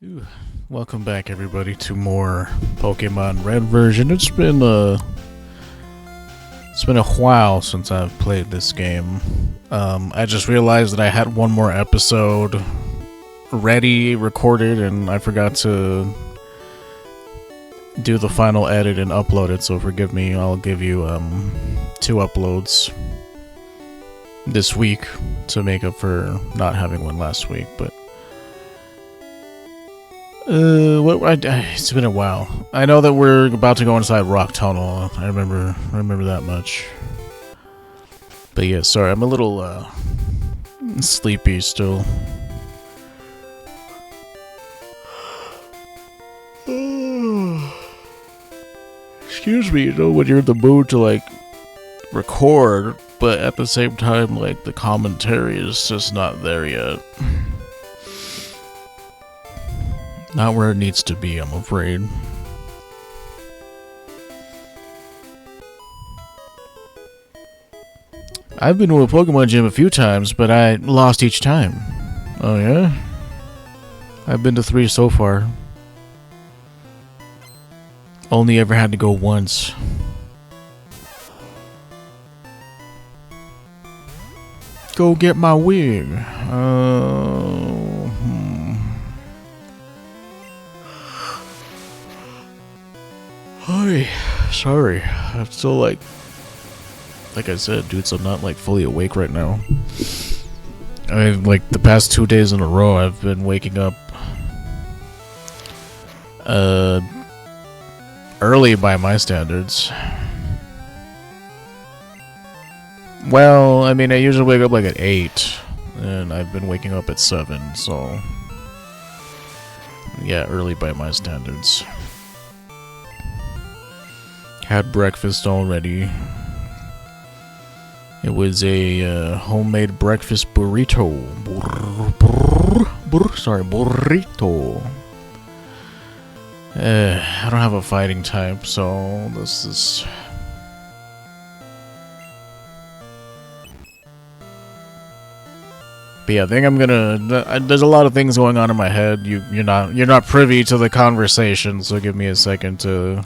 Ooh, welcome back everybody to more Pokemon Red version. It's been a while since I've played this game. I just realized that I had one more episode ready, recorded, and I forgot to do the final edit and upload it, so forgive me. I'll give you 2 uploads this week to make up for not having one last week, but it's been a while. I know that we're about to go inside Rock Tunnel. I remember that much. But yeah, sorry, I'm a little sleepy still. Excuse me, you know, when you're in the mood to like record, but at the same time, like the commentary is just not there yet. Not where it needs to be, I'm afraid. I've been to a Pokemon gym a few times, but I lost each time. Oh yeah? I've been to 3 so far. Only ever had to go once. Go get my wig. Hi, sorry. I'm still like I said, dudes, I'm not like fully awake right now. Like the past 2 days in a row, I've been waking up early by my standards. Well, I mean, I usually wake up like at 8, and I've been waking up at 7, so yeah, early by my standards. Had breakfast already. It was a homemade breakfast burrito. Burrito. I don't have a fighting type, so this is... But yeah, I think I'm gonna... There's a lot of things going on in my head. You're not privy to the conversation, so give me a second to...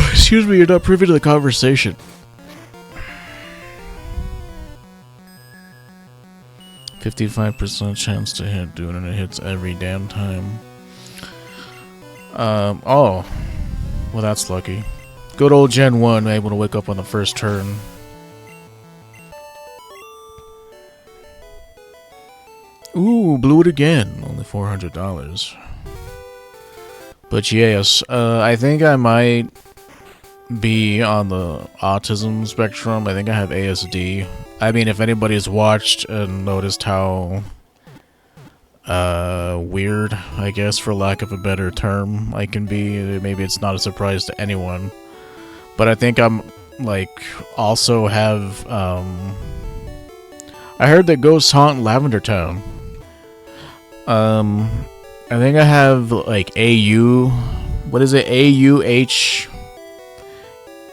Excuse me, you're not privy to the conversation. 55% chance to hit, dude, and it hits every damn time. Oh. Well, that's lucky. Good old Gen 1, able to wake up on the first turn. Ooh, blew it again. Only $400. But yes, I think I might be on the autism spectrum. I think I have ASD. I mean, if anybody's watched and noticed how weird, I guess, for lack of a better term, I can be, maybe it's not a surprise to anyone. But I think I'm, like, also have, I heard that ghosts haunt Lavender Town. I think I have, like, AU, what is it,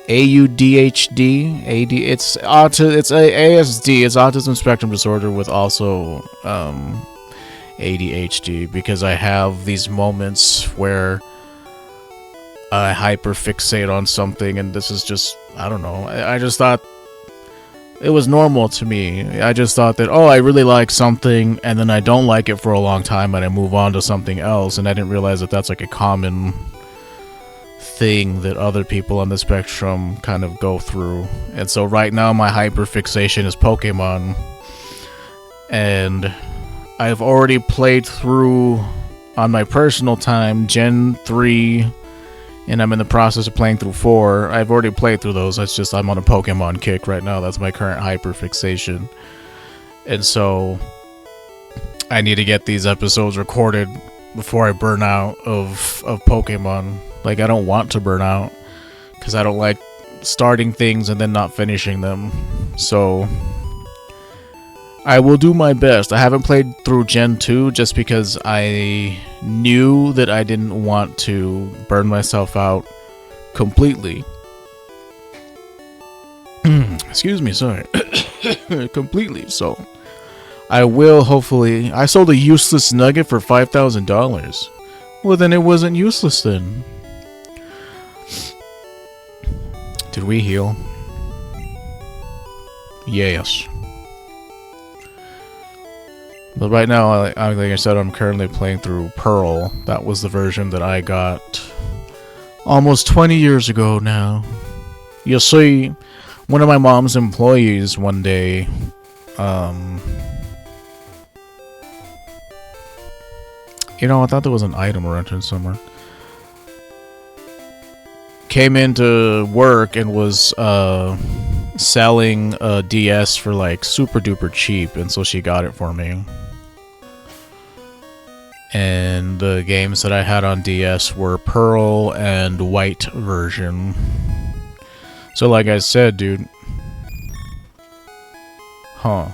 AUDHD, it's ASD, it's autism spectrum disorder with also, ADHD, because I have these moments where I hyperfixate on something, and this is just, I don't know, I just thought it was normal to me. I just thought that, oh, I really like something, and then I don't like it for a long time, and I move on to something else, and I didn't realize that that's like a common thing that other people on the spectrum kind of go through. And so right now my hyperfixation is Pokemon, and I've already played through, on my personal time, Gen 3, and I'm in the process of playing through 4. I've already played through those. It's just I'm on a Pokemon kick right now. That's my current hyperfixation. And so I need to get these episodes recorded before I burn out of Pokemon. Like, I don't want to burn out, because I don't like starting things and then not finishing them. So I will do my best. I haven't played through Gen 2 just because I knew that I didn't want to burn myself out completely. Excuse me, sorry. Completely, so I will, hopefully. I sold a useless nugget for $5,000. Well, then it wasn't useless then. Did we heal? Yes. But right now, like I said, I'm currently playing through Pearl. That was the version that I got almost 20 years ago now. You see, one of my mom's employees one day, you know, I thought there was an item around here somewhere. Came into work and was selling a DS for like super duper cheap, and so she got it for me. And the games that I had on DS were Pearl and White version. So like I said, dude. Huh.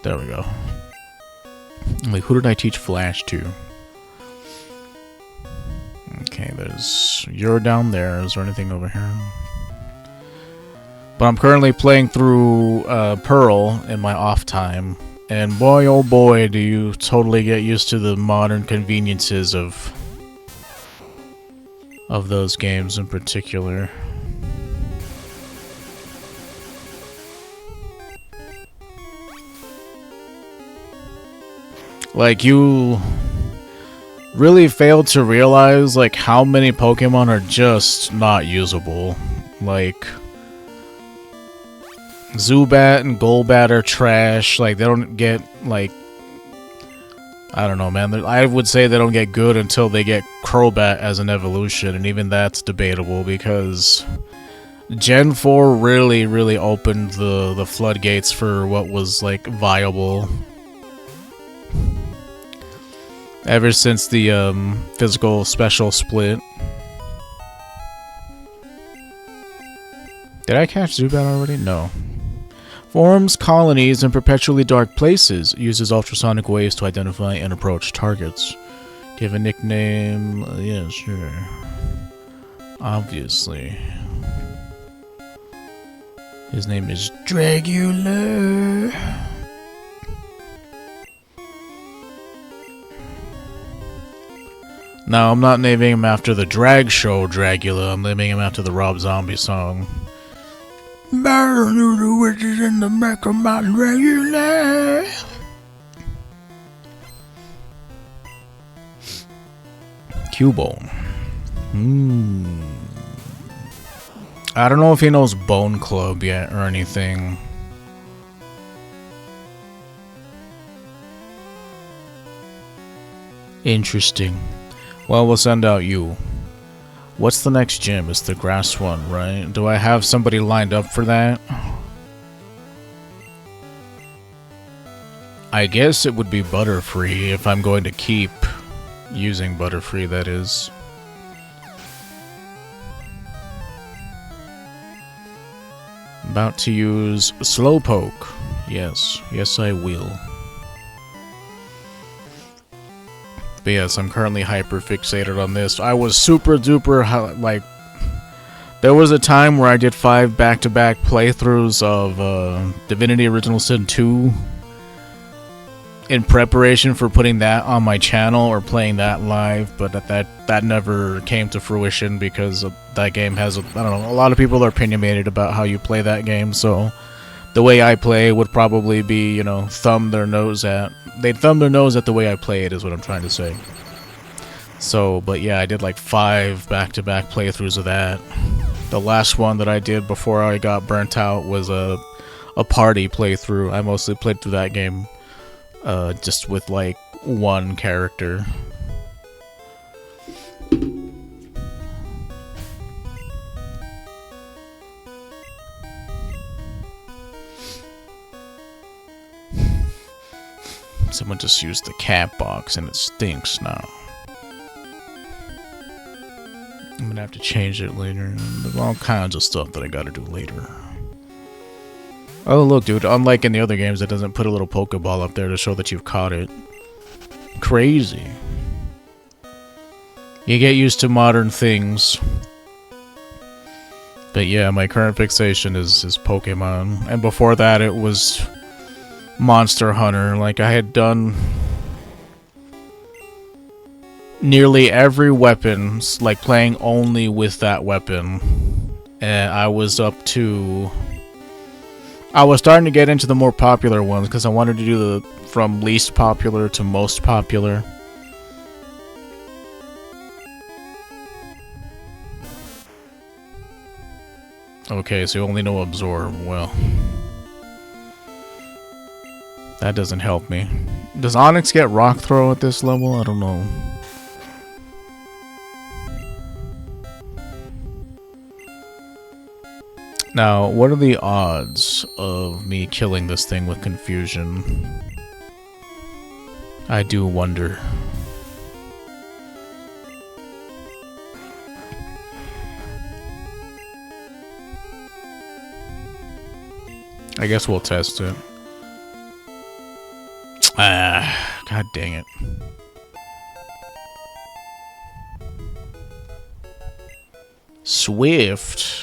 There we go. Like, who did I teach Flash to? Okay, you're down there. Is there anything over here? But I'm currently playing through Pearl in my off time, and boy oh boy do you totally get used to the modern conveniences of those games in particular. Like, you really failed to realize like how many Pokemon are just not usable. Like, Zubat and Golbat are trash. Like, they don't get, like, I don't know, man. I would say they don't get good until they get Crobat as an evolution, and even that's debatable because Gen 4 really opened the floodgates for what was, like, viable. Ever since the physical special split. Did I catch Zubat already? No. Forms colonies in perpetually dark places. Uses ultrasonic waves to identify and approach targets. Give a nickname. Yeah, sure. Obviously. His name is Dragula. No, I'm not naming him after the drag show Dragula. I'm naming him after the Rob Zombie song. Burn the witches in the back of my Dragula. Cubone. I don't know if he knows Bone Club yet or anything. Interesting. Well, we'll send out you. What's the next gym? It's the grass one, right? Do I have somebody lined up for that? I guess it would be Butterfree if I'm going to keep using Butterfree, that is. About to use Slowpoke. Yes. Yes, I will. But yes, I'm currently hyper fixated on this. I was super duper, like, there was a time where I did 5 back-to-back playthroughs of Divinity Original Sin 2 in preparation for putting that on my channel or playing that live, but that never came to fruition because that game has, I don't know, a lot of people are opinionated about how you play that game, so the way I play would probably be, you know, they'd thumb their nose at the way I play it is what I'm trying to say. So, but yeah, I did like 5 back-to-back playthroughs of that. The last one that I did before I got burnt out was a party playthrough. I mostly played through that game just with like one character. Someone just used the cat box and it stinks now. I'm gonna have to change it later. There's all kinds of stuff that I gotta do later. Oh look, dude, unlike in the other games, it doesn't put a little Pokeball up there to show that you've caught it. Crazy. You get used to modern things. But yeah, my current fixation is Pokemon. And before that, it was Monster Hunter. Like, I had done nearly every weapon, like playing only with that weapon. And I was up to... I was starting to get into the more popular ones because I wanted to do the from least popular to most popular. Okay, so you only know Absorb. Well, that doesn't help me. Does Onyx get Rock Throw at this level? I don't know. Now, what are the odds of me killing this thing with Confusion? I do wonder. I guess we'll test it. Ah, god dang it. Swift?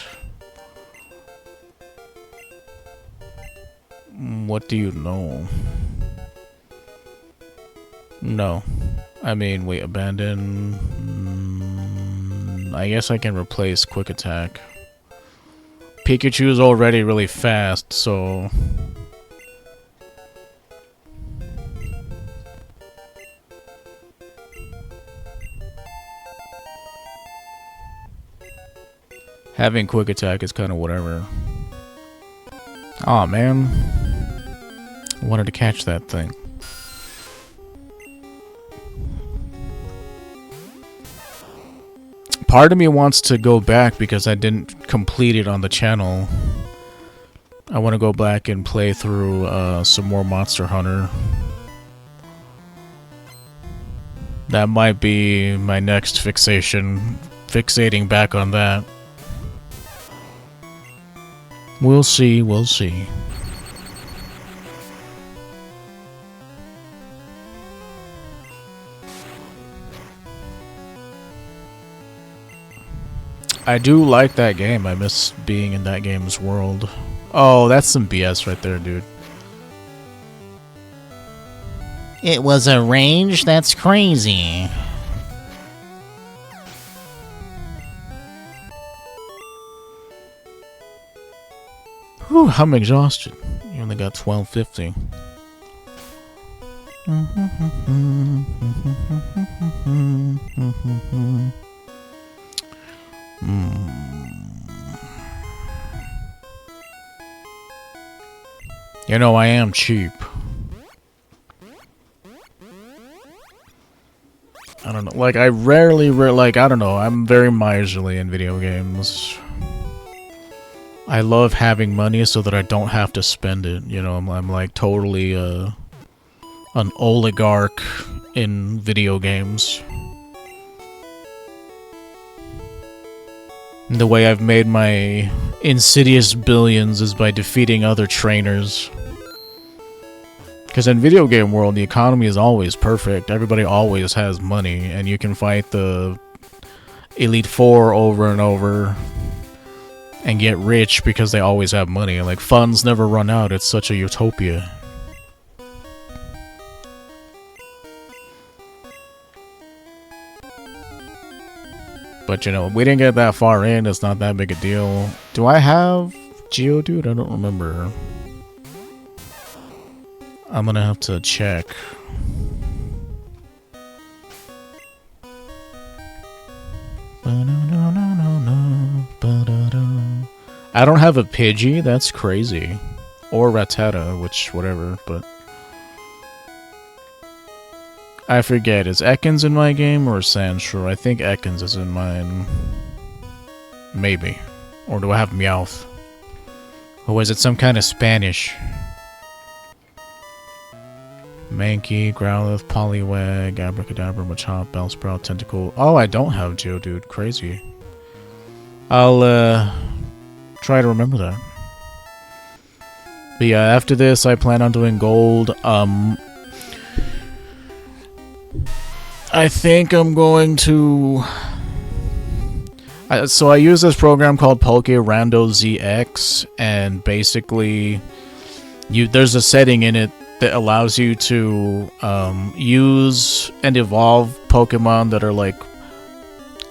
What do you know? No. I mean, wait, abandon... I guess I can replace Quick Attack. Pikachu's already really fast, so... having Quick Attack is kind of whatever. Aw, man. I wanted to catch that thing. Part of me wants to go back because I didn't complete it on the channel. I want to go back and play through some more Monster Hunter. That might be my next fixation. Fixating back on that. We'll see, we'll see. I do like that game. I miss being in that game's world. Oh, that's some BS right there, dude. It was arranged? That's crazy. Whew, I'm exhausted. You only got 1250. You know, I am cheap. I don't know. Like, I rarely, like, I don't know. I'm very miserly in video games. I love having money so that I don't have to spend it. You know, I'm like totally an oligarch in video games. The way I've made my insidious billions is by defeating other trainers. Because in video game world, the economy is always perfect. Everybody always has money, and you can fight the Elite Four over and over and get rich because they always have money. Like, funds never run out. It's such a utopia. But, you know, we didn't get that far in. It's not that big a deal. Do I have Geodude? I don't remember. I'm gonna have to check. I don't have a Pidgey. That's crazy. Or Rattata, which, whatever, but... I forget, is Ekans in my game or Sandshrew? I think Ekans is in mine. Maybe. Or do I have Meowth? Or is it some kind of Spanish? Mankey, Growlithe, Poliwag, Abracadabra, Machop, Bellsprout, Tentacle. Oh, I don't have Geodude. Crazy. I'll, try to remember that. But yeah, after this, I plan on doing gold. I think I'm going to... So I use this program called Pokerando ZX, and basically, there's a setting in it that allows you to use and evolve Pokemon that are like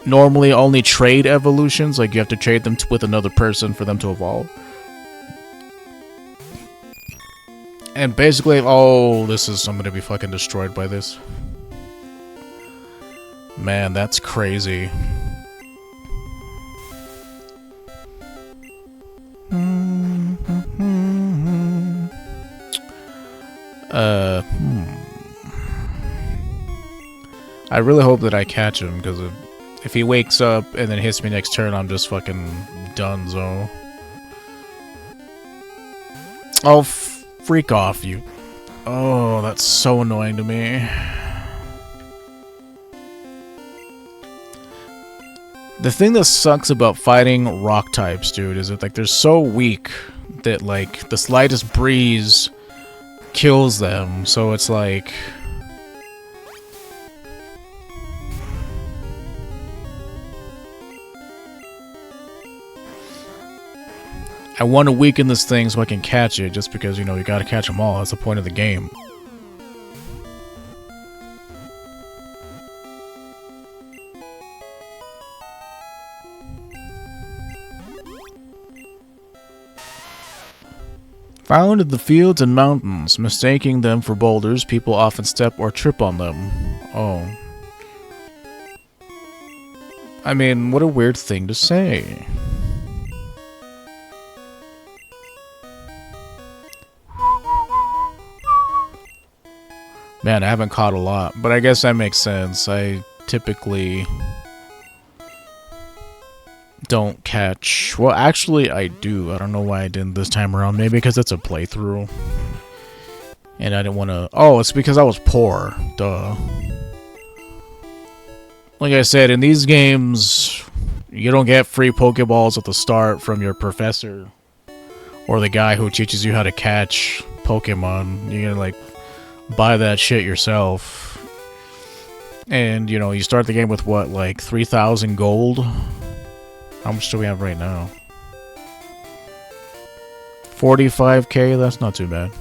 normally only trade evolutions. Like you have to trade them with another person for them to evolve. And basically, I'm gonna be fucking destroyed by this. Man, that's crazy. I really hope that I catch him, because if he wakes up and then hits me next turn, I'm just fucking donezo. Oh, freak off, you. Oh, that's so annoying to me. The thing that sucks about fighting rock types, dude, is that like they're so weak that like the slightest breeze kills them. So it's like I want to weaken this thing so I can catch it, just because, you know, you gotta catch them all. That's the point of the game. Found in the fields and mountains. Mistaking them for boulders, people often step or trip on them. Oh. I mean, what a weird thing to say. Man, I haven't caught a lot, but I guess that makes sense. I typically don't catch... Well, actually, I do. I don't know why I didn't this time around. Maybe because it's a playthrough. And I didn't want to... Oh, it's because I was poor. Duh. Like I said, in these games, you don't get free Pokeballs at the start from your professor. Or the guy who teaches you how to catch Pokemon. You're gonna, like, buy that shit yourself. And, you know, you start the game with, what, like 3,000 gold? How much do we have right now? 45k? That's not too bad.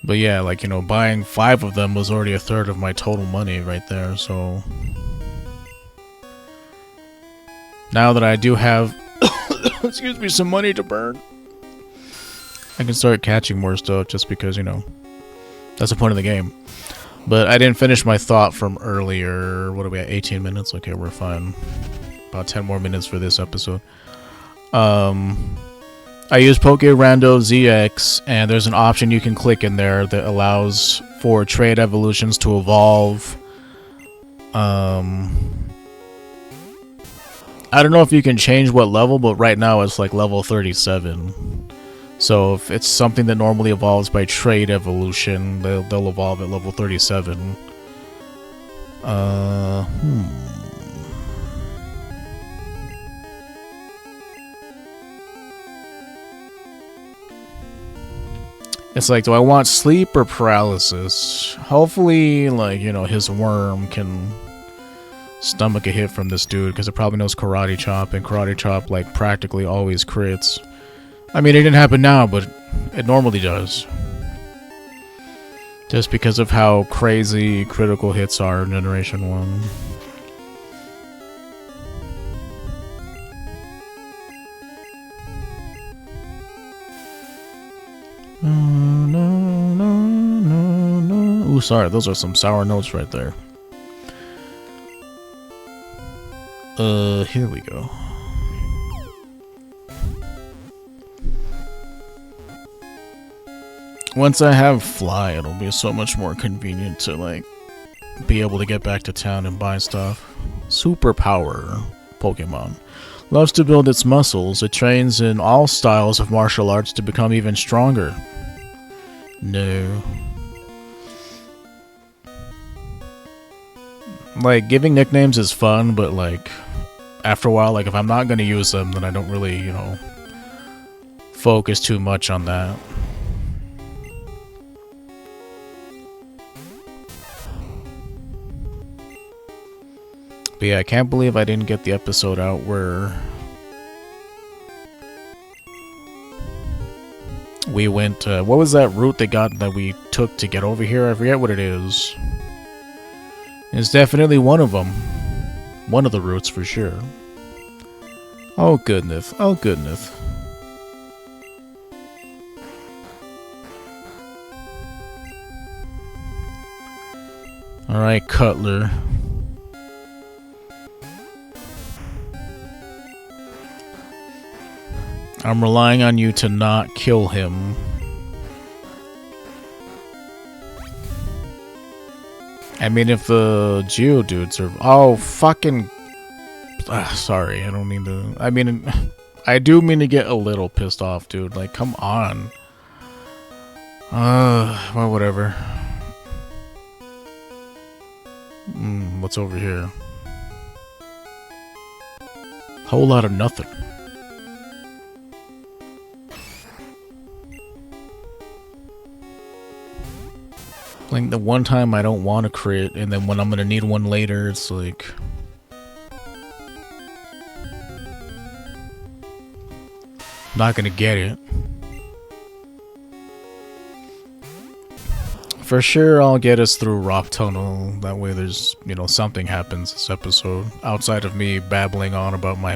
But yeah, like, you know, buying 5 of them was already a third of my total money right there, so... Now that I do have, excuse me, some money to burn, I can start catching more stuff just because, you know, that's the point of the game. But I didn't finish my thought from earlier. What are we at? 18 minutes? Okay, we're fine. About 10 more minutes for this episode. I use Pokerando ZX, and there's an option you can click in there that allows for trade evolutions to evolve. I don't know if you can change what level, but right now it's like level 37. So if it's something that normally evolves by trade evolution, they'll evolve at level 37. It's like, do I want sleep or paralysis? Hopefully, like, you know, his worm can stomach a hit from this dude, because it probably knows Karate Chop, and Karate Chop, like, practically always crits. I mean, it didn't happen now, but it normally does. Just because of how crazy critical hits are in Generation 1. No. Ooh, sorry, those are some sour notes right there. Here we go. Once I have Fly, it'll be so much more convenient to, like, be able to get back to town and buy stuff. Superpower Pokemon. Loves to build its muscles. It trains in all styles of martial arts to become even stronger. No. Like, giving nicknames is fun, but, like, after a while, like, if I'm not gonna use them, then I don't really, you know, focus too much on that. But yeah, I can't believe I didn't get the episode out where we went, what was that route that we took to get over here? I forget what it is. It's definitely one of them. One of the routes for sure. Oh goodness, oh goodness. Alright, Cutler. I'm relying on you to not kill him. I mean, if the Geodudes are... Oh, fucking... sorry, I don't mean to... I mean, I do mean to get a little pissed off, dude. Like, come on. Well, whatever. What's over here? Whole lot of nothing. Like, the one time I don't want to crit, and then when I'm gonna need one later, it's like... not gonna get it. For sure, I'll get us through Rock Tunnel. That way there's, you know, something happens this episode. Outside of me babbling on about my...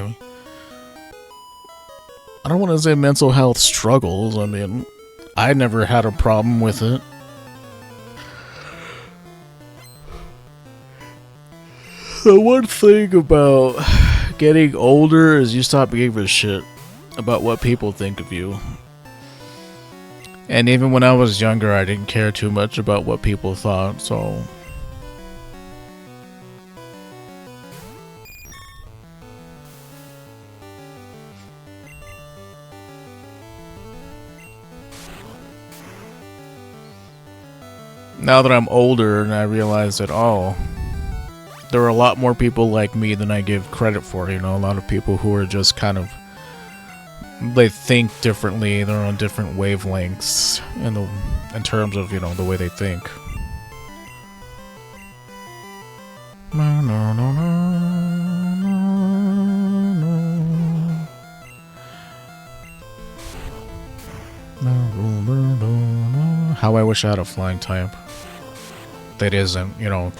I don't want to say mental health struggles. I mean, I never had a problem with it. The one thing about getting older is you stop giving a shit about what people think of you. And even when I was younger, I didn't care too much about what people thought, so... Now that I'm older and I realize that, oh... there are a lot more people like me than I give credit for, you know, a lot of people who are just kind of, they think differently, they're on different wavelengths in terms of, you know, the way they think. How I wish I had a flying type that isn't, you know,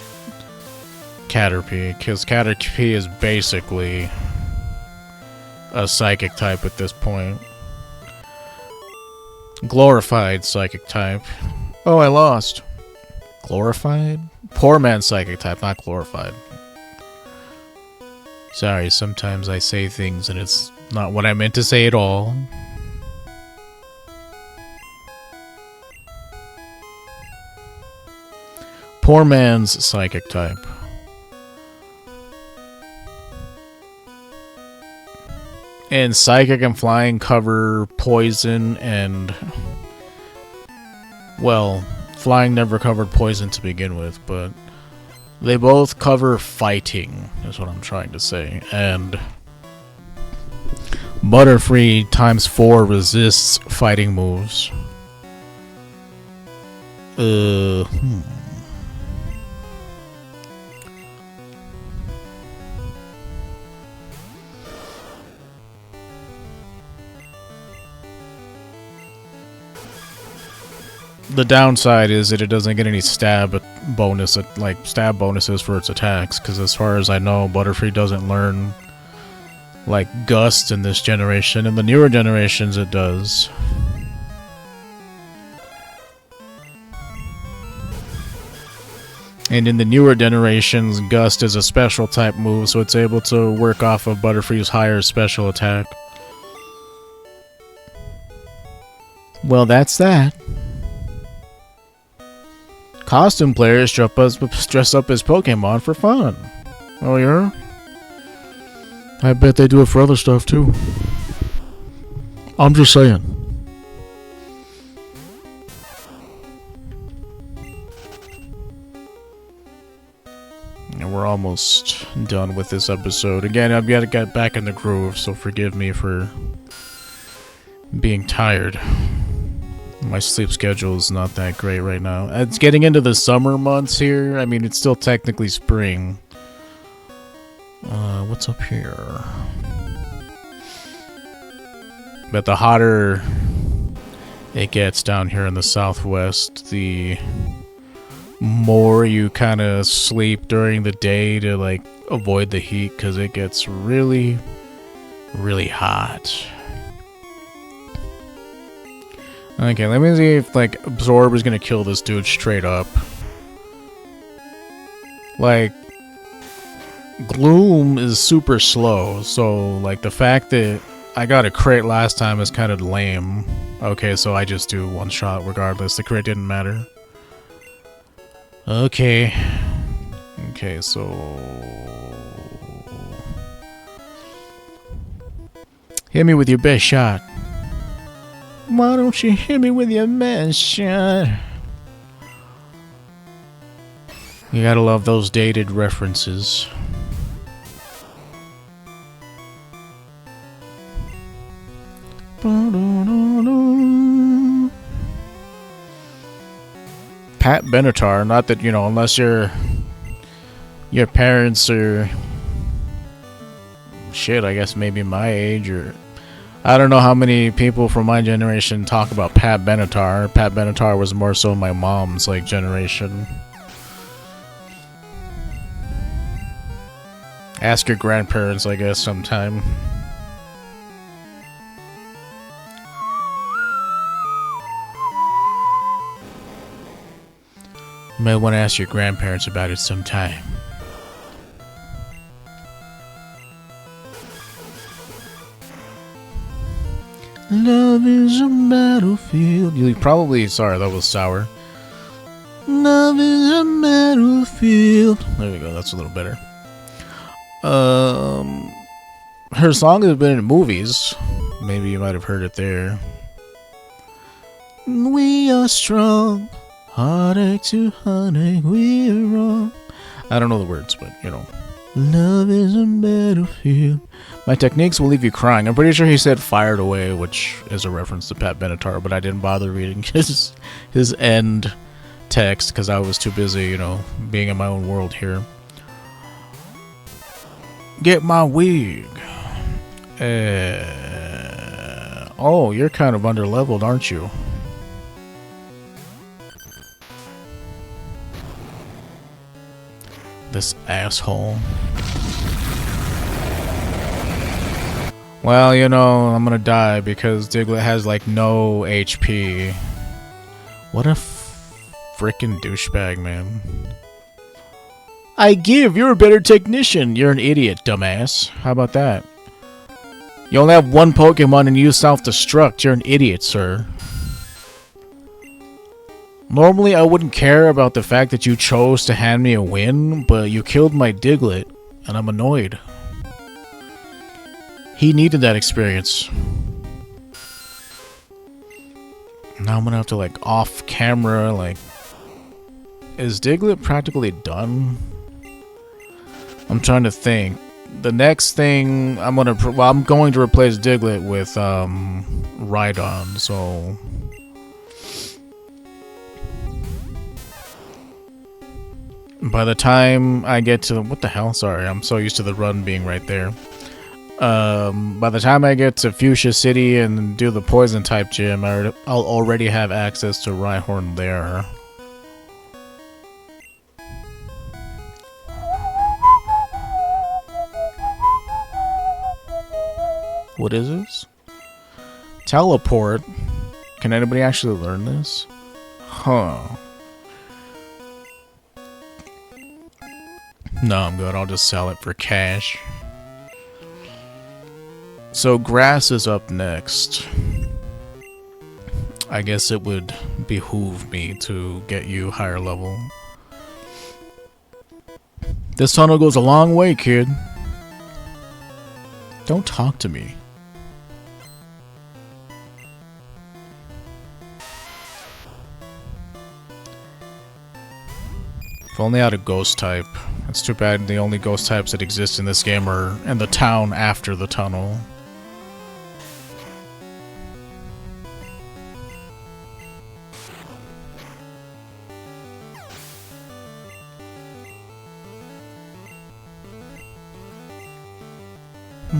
Caterpie, because Caterpie is basically a psychic type at this point. Glorified psychic type. Oh, I lost. Glorified? Poor man's psychic type, not glorified. Sorry, sometimes I say things and it's not what I meant to say at all. Poor man's psychic type. And Psychic and Flying cover Poison and... well, Flying never covered Poison to begin with, but... they both cover Fighting, is what I'm trying to say. And... Butterfree times 4 resists Fighting moves. The downside is that it doesn't get any stab bonus, like stab bonuses for its attacks, because as far as I know, Butterfree doesn't learn like Gust in this generation. In the newer generations, it does. And in the newer generations, Gust is a special type move, so it's able to work off of Butterfree's higher special attack. Well, that's that. Costume players dress up as Pokémon for fun. Oh yeah? I bet they do it for other stuff too. I'm just saying. And we're almost done with this episode. Again, I've got to get back in the groove, so forgive me for being tired. My sleep schedule is not that great right now. It's getting into the summer months here. I mean, it's still technically spring. What's up here? But the hotter it gets down here in the southwest, the more you kind of sleep during the day to like avoid the heat, because it gets really, really hot. Okay, let me see if like Absorb is gonna kill this dude straight up. Like, Gloom is super slow, so like the fact that I got a crit last time is kind of lame. Okay, so I just do one shot regardless. The crit didn't matter. Okay. Okay, so... hit me with your best shot. Why don't you hit me with your best shot? You gotta love those dated references. Pat Benatar, not that, you know, unless your parents are shit, I guess maybe my age, or I don't know how many people from my generation talk about Pat Benatar. Pat Benatar was more so my mom's like generation. Ask your grandparents, I guess, sometime. You might want to ask your grandparents about it sometime. Love is a battlefield. You probably, sorry, that was sour. Love is a battlefield. There we go, that's a little better. Her song has been in movies. Maybe you might have heard it there. We are strong. Heartache to heartache, we are wrong. I don't know the words, but you know. Love is a battlefield. My techniques will leave you crying. I'm pretty sure he said fired away, which is a reference to Pat Benatar, but I didn't bother reading his end text because I was too busy, you know, being in my own world here. Get my wig. Oh, you're kind of underleveled, aren't you? This asshole. Well, you know, I'm gonna die because Diglett has like no HP. What a frickin' douchebag, man. I give, you're a better technician. You're an idiot, dumbass. How about that? You only have one Pokemon and you self-destruct. You're an idiot, sir. Normally, I wouldn't care about the fact that you chose to hand me a win, but you killed my Diglett, and I'm annoyed. He needed that experience. Now I'm gonna have to, like, off-camera, like... Is Diglett practically done? I'm trying to think. The next thing I'm gonna... Well, I'm going to replace Diglett with, Rhydon, so... By the time I get to... What the hell? Sorry, I'm so used to the run being right there. By the time I get to Fuchsia City and do the Poison type gym, I'll already have access to Rhyhorn there. What is this? Teleport? Can anybody actually learn this? Huh. No, I'm good. I'll just sell it for cash. So, grass is up next. I guess it would behoove me to get you higher level. This tunnel goes a long way, kid. Don't talk to me. If only I had a ghost type. It's too bad the only ghost types that exist in this game are in the town after the tunnel. I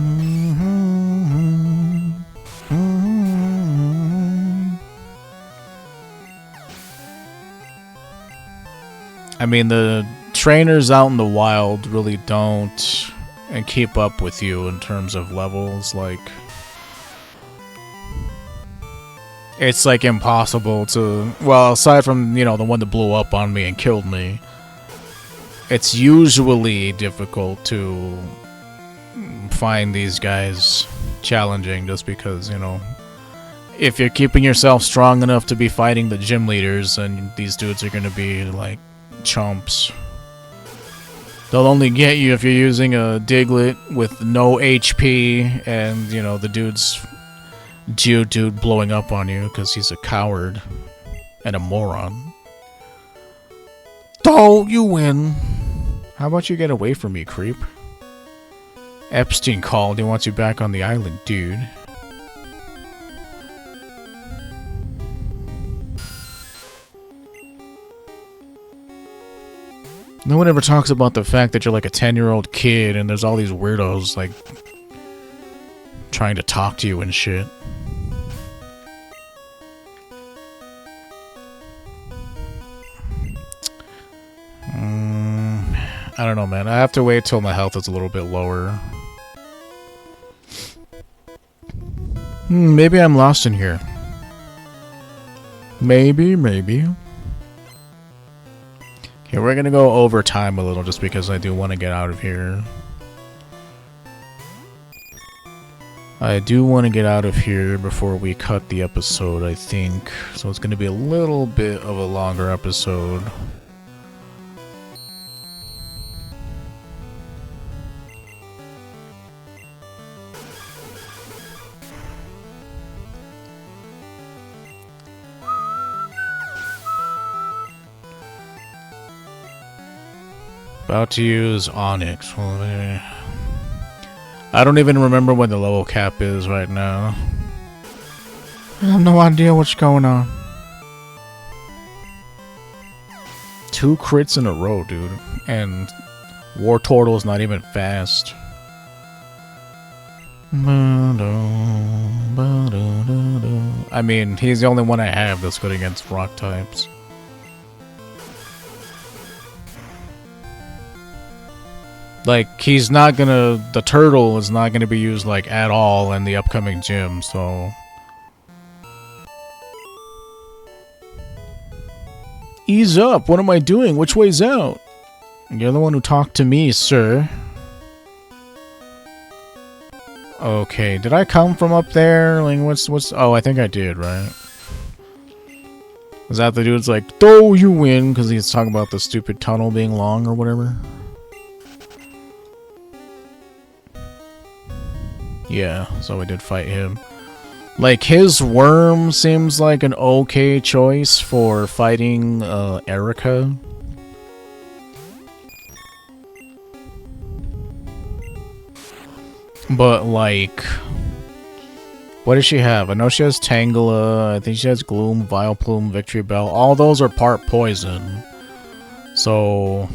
mean, the trainers out in the wild really don't and keep up with you in terms of levels. Like, it's like impossible to, well, aside from, you know, the one that blew up on me and killed me, it's usually difficult to find these guys challenging just because, you know, if you're keeping yourself strong enough to be fighting the gym leaders, then these dudes are going to be like chumps. They'll only get you if you're using a Diglett with no HP and, you know, the dude's Geodude blowing up on you because he's a coward and a moron. Oh, you win. How about you get away from me, creep? Epstein called. He wants you back on the island, dude. No one ever talks about the fact that you're like a 10-year-old kid and there's all these weirdos like trying to talk to you and shit. I don't know, man. I have to wait till my health is a little bit lower. Maybe I'm lost in here. Maybe. Okay, we're gonna go over time a little just because I do want to get out of here. I do want to get out of here before we cut the episode, I think. So it's gonna be a little bit of a longer episode. About to use Onyx. I don't even remember when the level cap is right now. I have no idea what's going on. 2 crits in a row, dude. And War Turtle's not even fast. I mean, he's the only one I have that's good against rock types. Like, he's not gonna... The turtle is not gonna be used, like, at all in the upcoming gym, so... Ease up! What am I doing? Which way's out? You're the one who talked to me, sir. Okay, did I come from up there? Like, what's... Oh, I think I did, right? Was that the dude's like, "Oh, you win," because he's talking about the stupid tunnel being long or whatever? Yeah, so we did fight him. Like, his worm seems like an okay choice for fighting Erica. But, like... What does she have? I know she has Tangela, I think she has Gloom, Vileplume, Victory Bell. All those are part poison. So...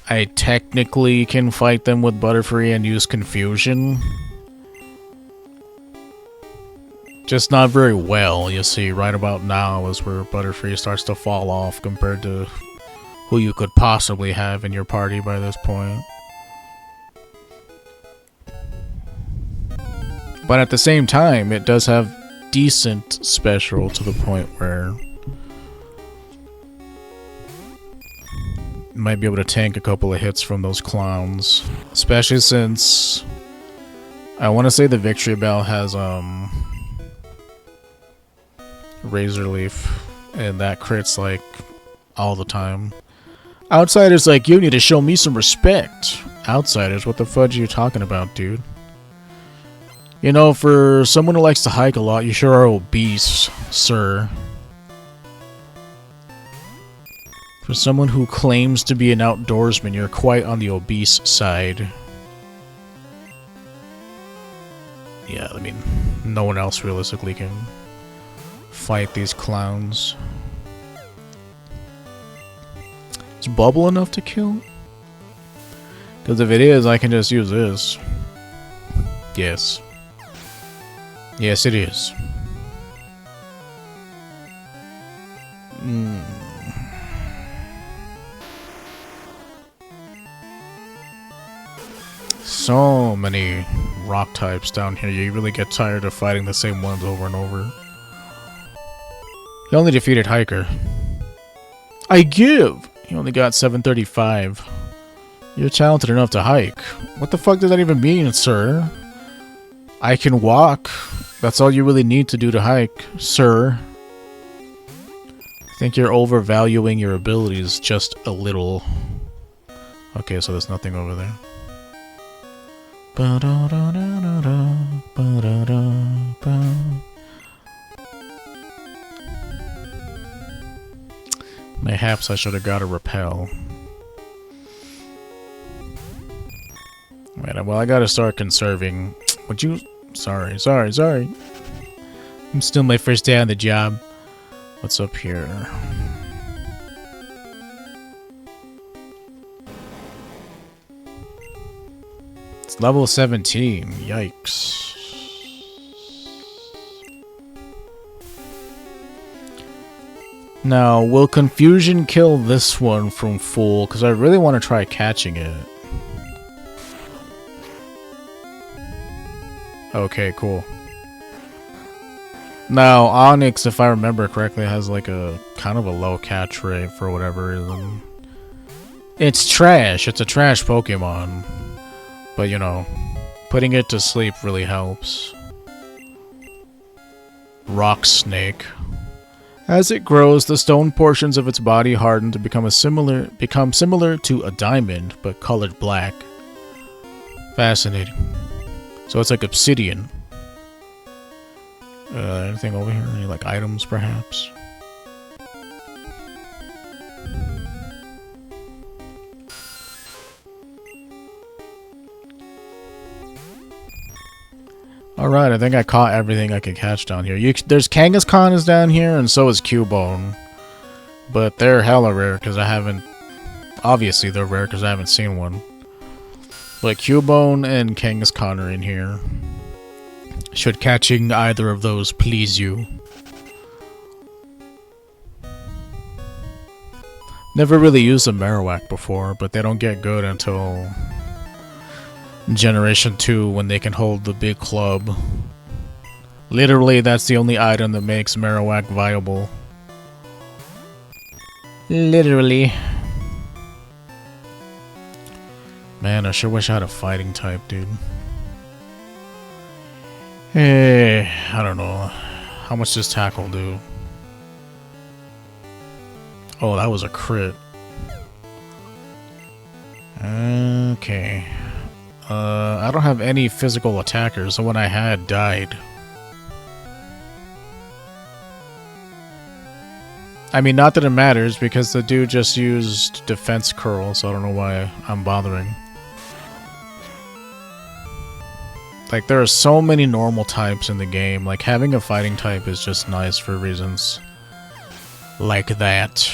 I technically can fight them with Butterfree and use Confusion. Just not very well, you see. Right about now is where Butterfree starts to fall off compared to who you could possibly have in your party by this point. But at the same time, it does have decent special to the point where might be able to tank a couple of hits from those clowns. Especially since I want to say the Victory Bell has Razor Leaf, and that crits like all the time. Outsiders like you need to show me some respect. Outsiders? What the fudge are you talking about, dude? You know, for someone who likes to hike a lot, you sure are obese, sir. For someone who claims to be an outdoorsman, you're quite on the obese side. Yeah, I mean, no one else realistically can fight these clowns. Is Bubble enough to kill? Because if it is, I can just use this. Yes. Yes, it is. So many rock types down here. You really get tired of fighting the same ones over and over. He only defeated Hiker. I give! He only got 735. You're talented enough to hike. What the fuck does that even mean, sir? I can walk. That's all you really need to do to hike, sir. I think you're overvaluing your abilities just a little. Okay, so there's nothing over there. Mayhaps I should have got a repel. Wait, well, I gotta start conserving. Would you? Sorry. I'm still my first day on the job. What's up here? It's level 17. Yikes. Now, will confusion kill this one from full? Because I really want to try catching it. Okay, cool. Now, Onyx, if I remember correctly, has like a kind of a low catch rate for whatever reason. It's trash. It's a trash Pokemon. But, you know, putting it to sleep really helps. Rock Snake. As it grows, the stone portions of its body harden to become similar to a diamond, but colored black. Fascinating. So it's like obsidian. Anything over here? Any like items, perhaps? Alright, I think I caught everything I could catch down here. There's Kangaskhan is down here, and so is Cubone. But they're hella rare, because I haven't... Obviously they're rare, because I haven't seen one. But Cubone and Kangaskhan are in here. Should catching either of those please you? Never really used a Marowak before, but they don't get good until... Generation 2 when they can hold the big club. Literally, that's the only item that makes Marowak viable. Literally. Man, I sure wish I had a fighting type, dude. Hey, I don't know. How much does Tackle do? Oh, that was a crit. Okay. I don't have any physical attackers. The one I had died. I mean, not that it matters, because the dude just used Defense Curl, so I don't know why I'm bothering. Like, there are so many normal types in the game. Like, having a fighting type is just nice for reasons like that.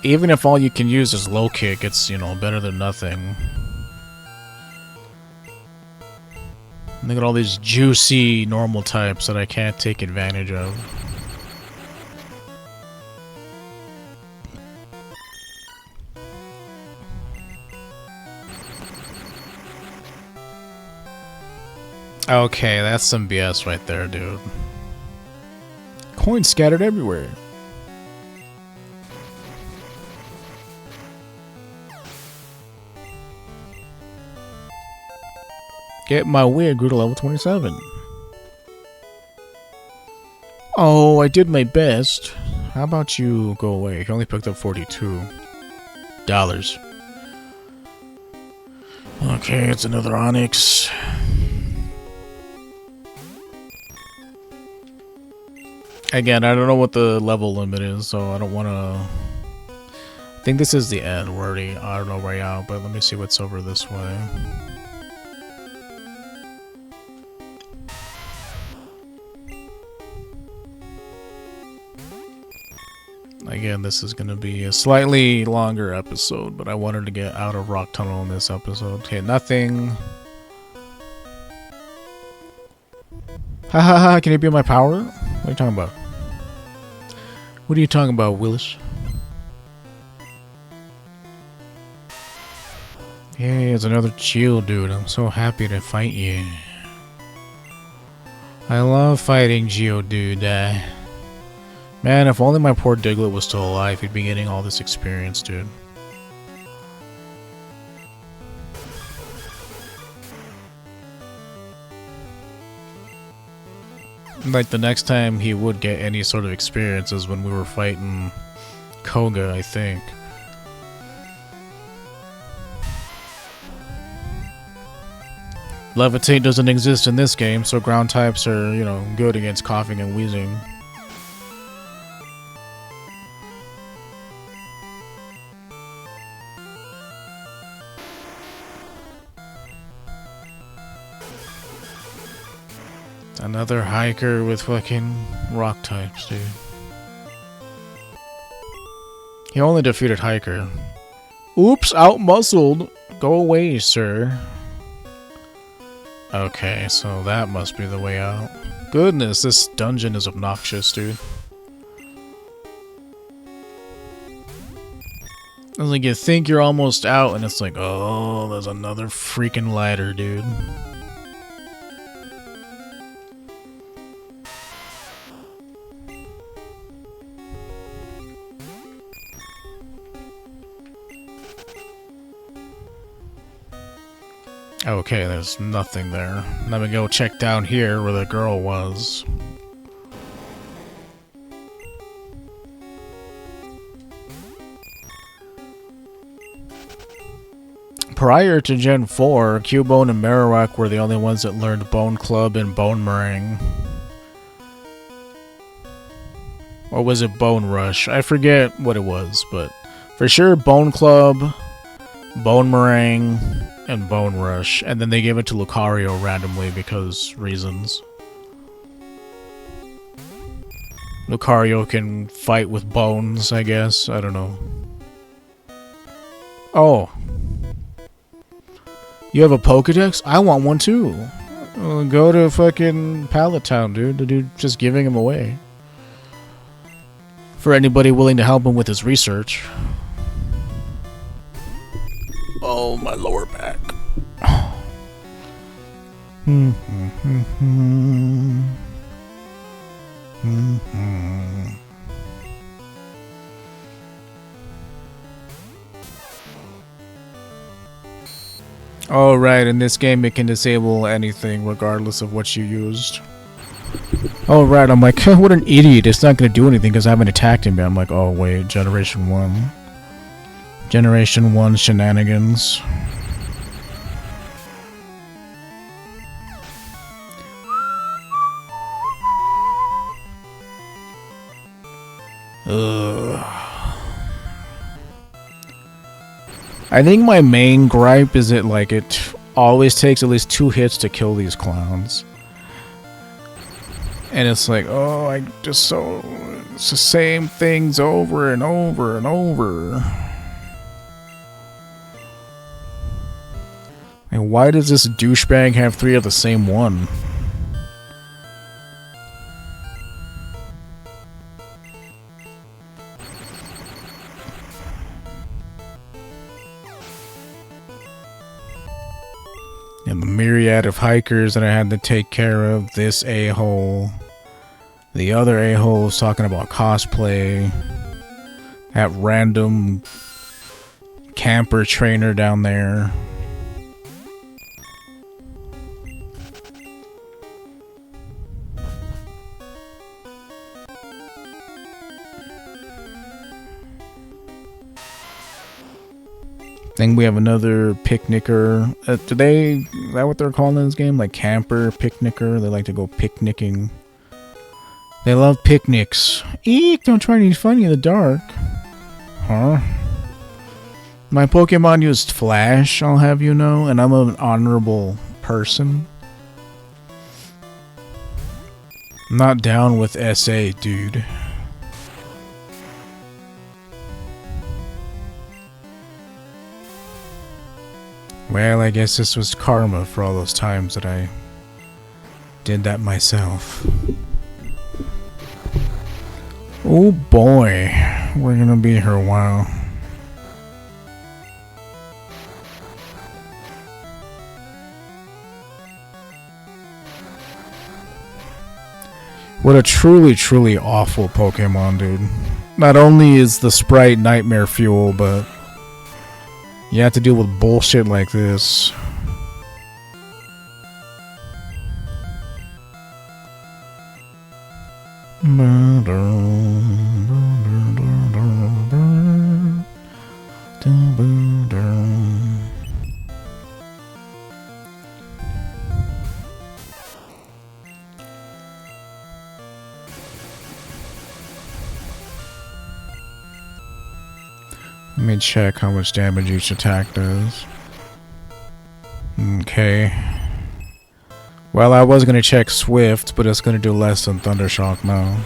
Even if all you can use is low kick, it's, you know, better than nothing. Look at all these juicy normal types that I can't take advantage of. Okay, that's some BS right there, dude. Coins scattered everywhere. Get my wig grew to level 27. Oh, I did my best. How about you go away? You only picked up $42. Okay, it's another Onyx. Again, I don't know what the level limit is, so I don't want to I think this is the end. We're already on our way out, but let me see what's over this way. Again, this is going to be a slightly longer episode, but I wanted to get out of Rock Tunnel in this episode. Okay, nothing. Ha, can you be my power? What are you talking about? What are you talking about, Willis? Hey, it's another Geodude. I'm so happy to fight you. I love fighting Geodude. Man, if only my poor Diglett was still alive, he'd be getting all this experience, dude. Like, the next time he would get any sort of experience is when we were fighting Koga, I think. Levitate doesn't exist in this game, so ground types are, you know, good against coughing and wheezing. Another hiker with fucking rock types, dude. He only defeated hiker. Oops, out-muscled. Go away, sir. Okay, so that must be the way out. Goodness, this dungeon is obnoxious, dude. It's like you think you're almost out, and it's like, oh, there's another freaking ladder, dude. Okay, there's nothing there. Let me go check down here where the girl was. Prior to Gen 4, Cubone and Marowak were the only ones that learned Bone Club and Bone Meringue. Or was it Bone Rush? I forget what it was, but for sure Bone Club, Bone Meringue, and Bone Rush, and then they gave it to Lucario randomly because reasons. Lucario can fight with bones, I guess. I don't know. Oh. You have a Pokedex? I want one too. Go to fucking Pallet Town, dude. The dude just giving him away. For anybody willing to help him with his research. Oh, my lower back. Oh, right, in this game it can disable anything regardless of what you used. Oh, right, I'm like, what an idiot. It's not going to do anything because I haven't attacked him yet. I'm like, oh, wait, Generation 1. Generation 1 shenanigans. Ugh. I think my main gripe is that, like, it always takes at least 2 hits to kill these clowns. And it's like, oh, it's the same things over and over and over. And why does this douchebag have 3 of the same one? And the myriad of hikers that I had to take care of. This a-hole. The other a-hole was talking about cosplay. That random camper trainer down there. I think we have another picnicker. Is that what they're calling this game? Like camper, picnicker? They like to go picnicking. They love picnics. Eek, don't try to be funny in the dark. Huh? My Pokemon used Flash, I'll have you know, and I'm an honorable person. I'm not down with SA, dude. Well, I guess this was karma for all those times that I did that myself. Oh boy, we're gonna be here a while. What a truly, truly awful Pokemon, dude. Not only is the sprite nightmare fuel, but you have to deal with bullshit like this. Let me check how much damage each attack does. Okay. Well, I was gonna check Swift, but it's gonna do less than Thundershock now.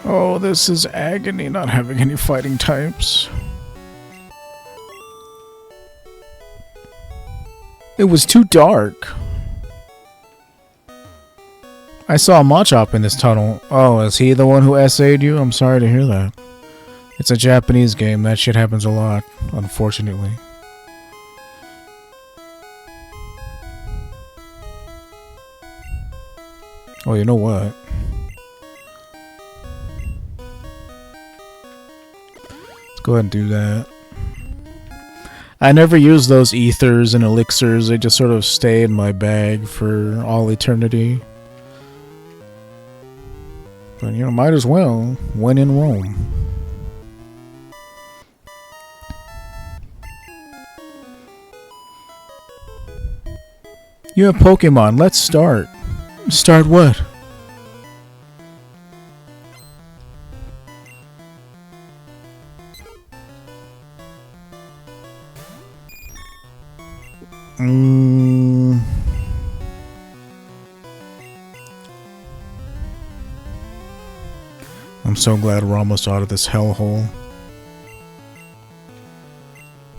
Oh, this is agony not having any fighting types. It was too dark. I saw Machop in this tunnel. Oh, is he the one who SA'd you? I'm sorry to hear that. It's a Japanese game. That shit happens a lot, unfortunately. Oh, you know what? Let's go ahead and do that. I never use those ethers and elixirs. They just sort of stay in my bag for all eternity. But, you know, might as well. When in Rome. You have Pokemon. Let's start. Start what? I'm so glad we're almost out of this hellhole.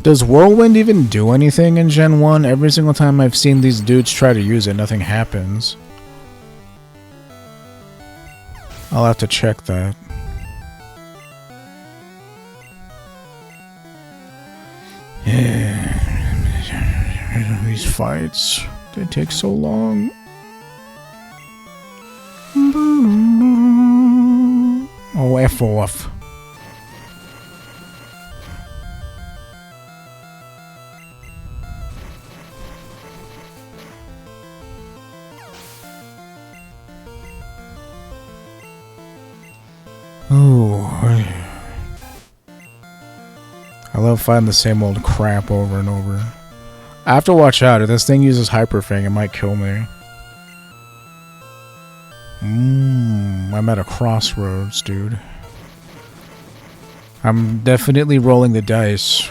Does Whirlwind even do anything in Gen 1? Every single time I've seen these dudes try to use it, nothing happens. I'll have to check that. Yeah. These fights, they take so long. Oh, F off. Oh, I love fighting the same old crap over and over. I have to watch out. If this thing uses Hyper Fang, it might kill me. I'm at a crossroads, dude. I'm definitely rolling the dice.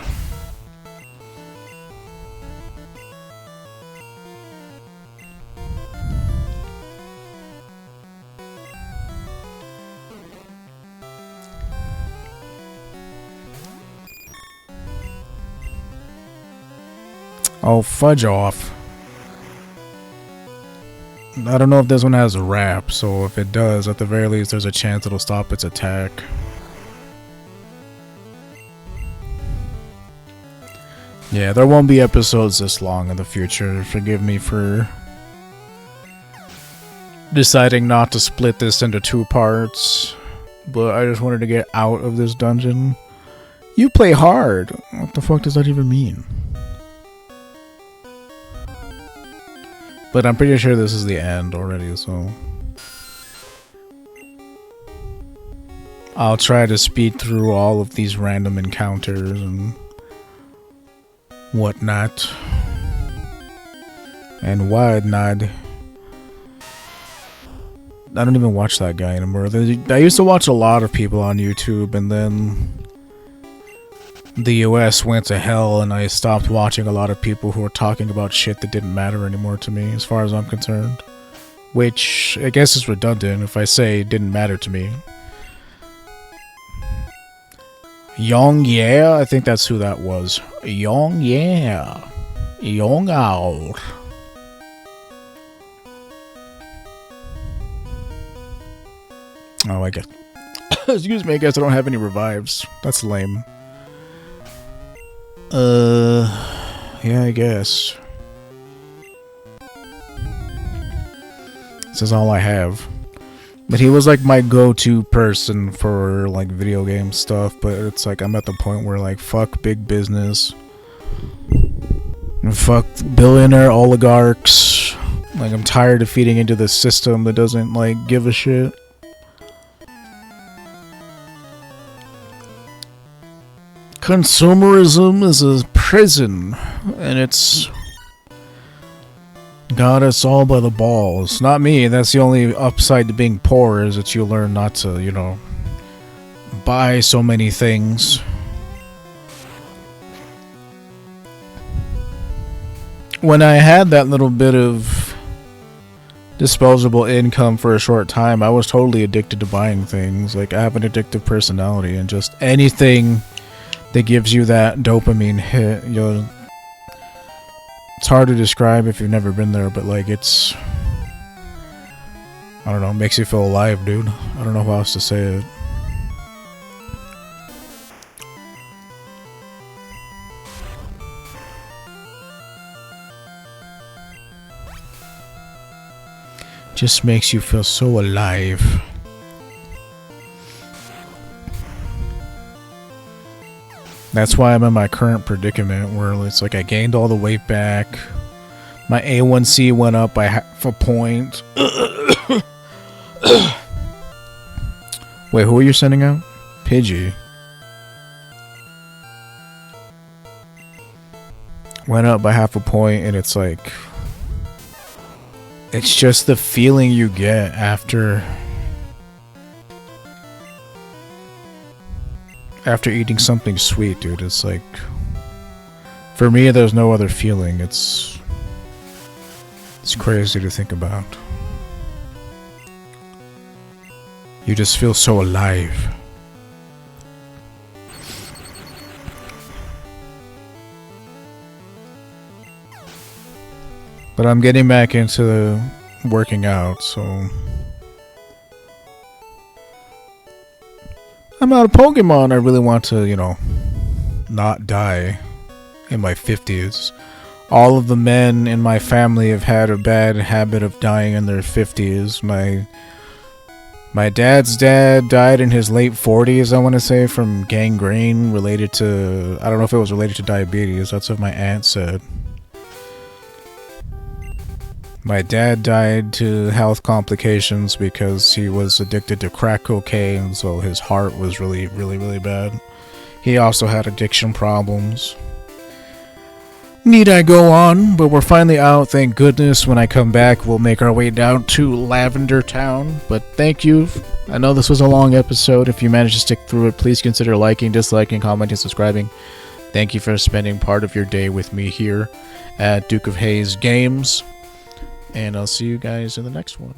Oh, fudge off. I don't know if this one has a wrap, so if it does, at the very least, there's a chance it'll stop its attack. Yeah, there won't be episodes this long in the future. Forgive me for deciding not to split this into 2 parts, but I just wanted to get out of this dungeon. You play hard. What the fuck does that even mean? But I'm pretty sure this is the end already, so I'll try to speed through all of these random encounters and whatnot. And whatnot. don't even watch that guy anymore. I used to watch a lot of people on YouTube, and then the US went to hell, and I stopped watching a lot of people who were talking about shit that didn't matter anymore to me, as far as I'm concerned. Which, I guess is redundant if I say it didn't matter to me. Young Yeah? I think that's who that was. Young Yeah. Young Out. Oh, I guess. Excuse me, I guess I don't have any revives. That's lame. Yeah, I guess. This is all I have. But he was like my go-to person for like video game stuff, but it's like I'm at the point where like fuck big business. And fuck billionaire oligarchs. Like I'm tired of feeding into this system that doesn't like give a shit. Consumerism is a prison, and it's got us all by the balls. Not me, that's the only upside to being poor, is that you learn not to, you know, buy so many things. When I had that little bit of disposable income for a short time, I was totally addicted to buying things. Like, I have an addictive personality, and just anything that gives you that dopamine hit, you know, it's hard to describe if you've never been there, but like it's, I don't know, makes you feel alive, dude. I don't know how else to say it. Just makes you feel so alive. That's why I'm in my current predicament where it's like I gained all the weight back. My A1C went up by half a point. Wait, who are you sending out? Pidgey. Went up by half a point, and it's like, it's just the feeling you get after eating something sweet, dude. It's like, for me, there's no other feeling. It's crazy to think about. You just feel so alive. But I'm getting back into working out, so I'm out of Pokemon. I really want to, you know, not die in my 50s. All of the men in my family have had a bad habit of dying in their 50s. My dad's dad died in his late 40s, I want to say, from gangrene related to, I don't know if it was related to diabetes. That's what my aunt said. My dad died to health complications because he was addicted to crack cocaine, so his heart was really, really, really bad. He also had addiction problems. Need I go on? But we're finally out, thank goodness. When I come back, we'll make our way down to Lavender Town. But thank you. I know this was a long episode. If you managed to stick through it, please consider liking, disliking, commenting, subscribing. Thank you for spending part of your day with me here at Duke of Hayes Games. And I'll see you guys in the next one.